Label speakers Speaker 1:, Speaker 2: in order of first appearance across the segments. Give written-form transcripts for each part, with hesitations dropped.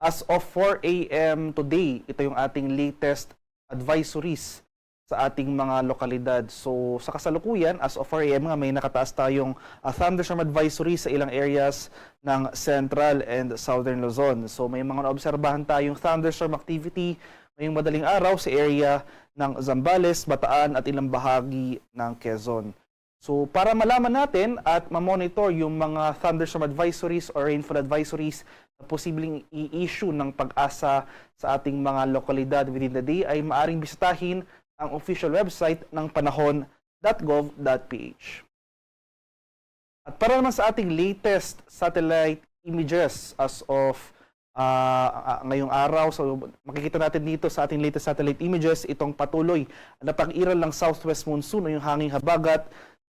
Speaker 1: As of 4 a.m. today, ito yung ating latest advisories sa ating mga lokalidad. So sa kasalukuyan, as of 4 a.m. nga, may nakataas tayong thunderstorm advisory sa ilang areas ng Central and Southern Luzon. So may mga naobserbahan tayong thunderstorm activity ngayong madaling araw sa area ng Zambales, Bataan at ilang bahagi ng Quezon. So para malaman natin at ma-monitor yung mga thunderstorm advisories or rainfall advisories na posibleng i-issue ng pag-asa sa ating mga lokalidad within the day, ay maaring bisitahin ang official website ng panahon.gov.ph. At para naman sa ating latest satellite images as of ngayong araw, so makikita natin dito sa ating latest satellite images itong patuloy na pag-iral ng southwest monsoon o yung hanging habagat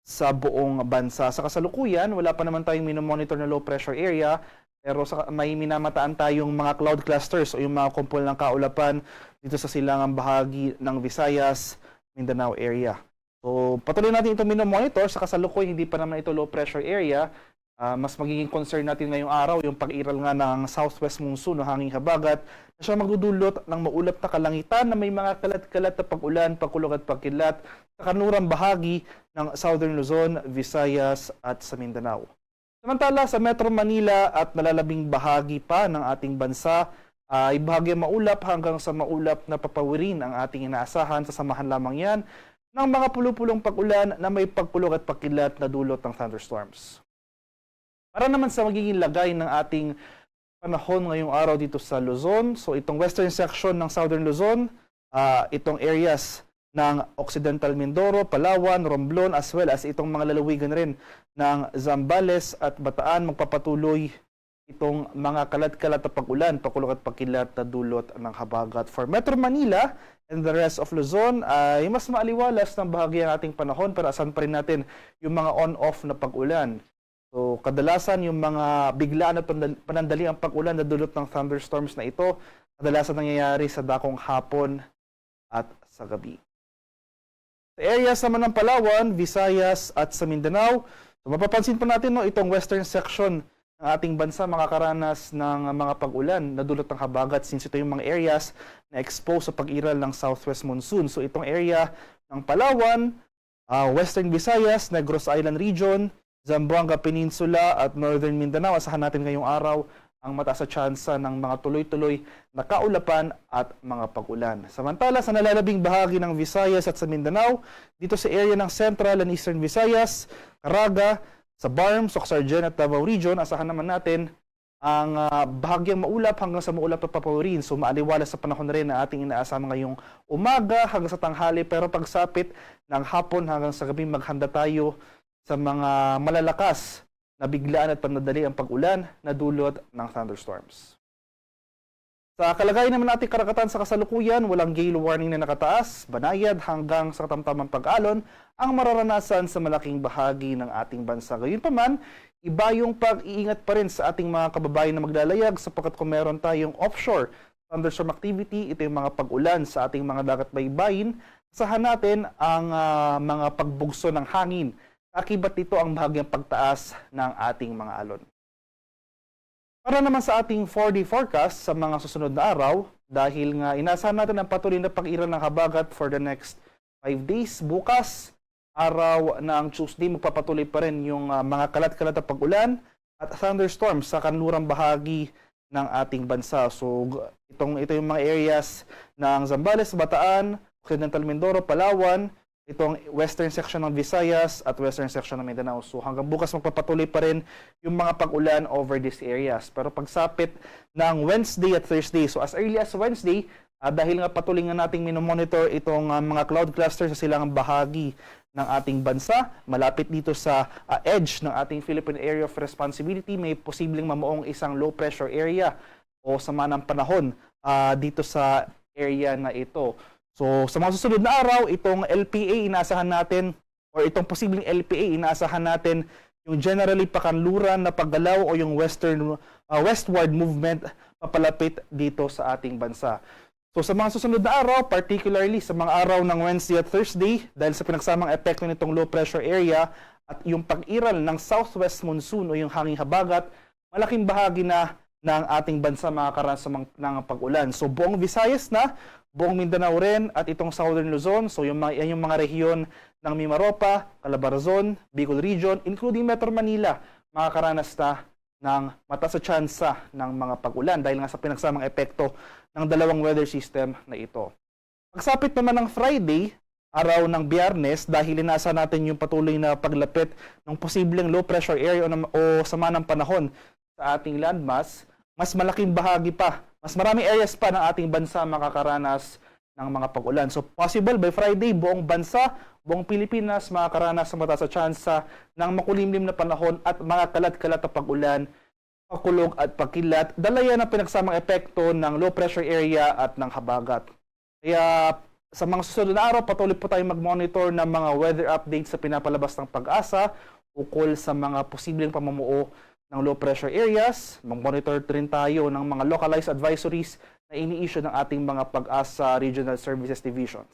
Speaker 1: sa buong bansa. Sa kasalukuyan, wala pa naman tayong minomonitor na low pressure area, pero may minamataan tayong mga cloud clusters o yung mga kumpol ng kaulapan dito sa silangang bahagi ng Visayas, Mindanao area. So patuloy natin itong minomonitor. Sa kasalukuyan, hindi pa naman ito low pressure area. Mas magiging concern natin ngayong araw yung pag-iral nga ng southwest monsoon o hanging habagat na siya magdudulot ng maulap na kalangitan na may mga kalat-kalat na pag-ulan, pagkulog at pagkilat sa kanurang bahagi ng Southern Luzon, Visayas at sa Mindanao. Samantala sa Metro Manila at nalalabing bahagi pa ng ating bansa ay bahagyang maulap hanggang sa maulap na papawirin ang ating inaasahan. Sasamahan lamang yan ng mga pulupulong pag-ulan na may pagkulog at pagkilat na dulot ng thunderstorms. Para naman sa magiging lagay ng ating panahon ngayong araw dito sa Luzon, so itong western section ng Southern Luzon, itong areas ng Occidental Mindoro, Palawan, Romblon, as well as itong mga lalawigan rin ng Zambales at Bataan, magpapatuloy itong mga kalat-kalat na pag-ulan, pagkulog at pagkilat na dulot ng habagat. For Metro Manila and the rest of Luzon ay mas maaliwalas ng bahagi ng ating panahon, pero asan pa rin natin yung mga on-off na pag-ulan. So, kadalasan yung mga biglaan at panandaliang pag-ulan na dulot ng thunderstorms na ito, kadalasan nangyayari sa dakong hapon at sa gabi. Sa areas naman ng Palawan, Visayas at sa Mindanao, so mapapansin pa natin itong western section ng ating bansa makakaranas ng mga pag-ulan na dulot ng habagat, since ito yung mga areas na exposed sa pag-iral ng southwest monsoon. So, itong area ng Palawan, Western Visayas, Negros Island Region, Zamboanga Peninsula at Northern Mindanao, asahan natin ngayong araw ang mataas na tsansa ng mga tuloy-tuloy na kaulapan at mga pag-ulan. Samantala, sa nalalabing bahagi ng Visayas at sa Mindanao, dito sa area ng Central and Eastern Visayas, Caraga, sa Barm, Soxargen at Davao Region, asahan naman natin ang bahagyang maulap hanggang sa maulap na papawirin. So maaliwalas sa panahon na rin na ating inaasama ngayong umaga hanggang sa tanghali, pero pagsapit ng hapon hanggang sa gabi, maghanda tayo sa mga malalakas na biglaan at panadali ang pag-ulan na dulot ng thunderstorms. Sa kalagayan naman natin karagatan sa kasalukuyan, walang gale warning na nakataas, banayad hanggang sa katamtamang pag-alon ang mararanasan sa malaking bahagi ng ating bansa. Gayunpaman, iba yung pag-iingat pa rin sa ating mga kababayan na maglalayag sapagkat kung meron tayong offshore thunderstorm activity, ito yung mga pag-ulan sa ating mga dagat baybayin, asahan natin ang mga pagbugso ng hangin. Akibat dito ang bahagyang pagtaas ng ating mga alon. Para naman sa ating 4-day forecast sa mga susunod na araw, dahil nga inaasahan natin ang patuloy na pag-iral ng habagat for the next 5 days, bukas, araw ng Tuesday, magpapatuloy pa rin yung mga kalat-kalat na pag-ulan at thunderstorms sa kanlurang bahagi ng ating bansa. So ito yung mga areas ng Zambales, Bataan, Occidental Mindoro, Palawan, itong western section ng Visayas at western section ng Mindanao. So hanggang bukas magpapatuloy pa rin yung mga pag-ulan over these areas. Pero pagsapit ng Wednesday at Thursday, so as early as Wednesday, dahil nga patuloy nga nating minomonitor itong mga cloud clusters sa silangang bahagi ng ating bansa, malapit dito sa edge ng ating Philippine Area of Responsibility, may posibleng mamuong isang low pressure area o sama ng panahon dito sa area na ito. So, sa mga susunod na araw, itong LPA inaasahan natin, or itong posibleng LPA inaasahan natin, yung generally pakanluran na paggalaw o yung westward movement papalapit dito sa ating bansa. So, sa mga susunod na araw, particularly sa mga araw ng Wednesday at Thursday, dahil sa pinagsamang epekto nitong low pressure area at yung pag-iral ng southwest monsoon o yung hanging habagat, malaking bahagi na ng ating bansa makakaranas ng pag-ulan. So buong Visayas na, buong Mindanao rin at itong Southern Luzon. So yan yung mga rehiyon ng Mimaropa, Calabarzon, Bicol Region, including Metro Manila, makakaranas na ng mataas na tsansa ng mga pag-ulan dahil nga sa pinagsamang epekto ng dalawang weather system na ito. Pagsapit naman ng Friday, araw ng Biyernes, dahil inasa natin yung patuloy na paglapit ng posibleng low pressure area o sama ng panahon sa ating landmass, mas malaking bahagi pa, mas maraming areas pa ng ating bansa makakaranas ng mga pag-ulan. So possible by Friday, buong bansa, buong Pilipinas makakaranas ng mataas na tsansa ng makulimlim na panahon at mga kalat-kalat na pag-ulan, pakulog at pagkilat, dala yan ang pinagsamang epekto ng low pressure area at ng habagat. Kaya sa mga susunod na araw, patuloy po tayong mag-monitor ng mga weather updates sa pinapalabas ng Pag-asa ukol sa mga posibleng pamumuo ng low pressure areas. Mag-monitor rin tayo ng mga localized advisories na ini-issue ng ating mga Pag-asa Regional Services Divisions.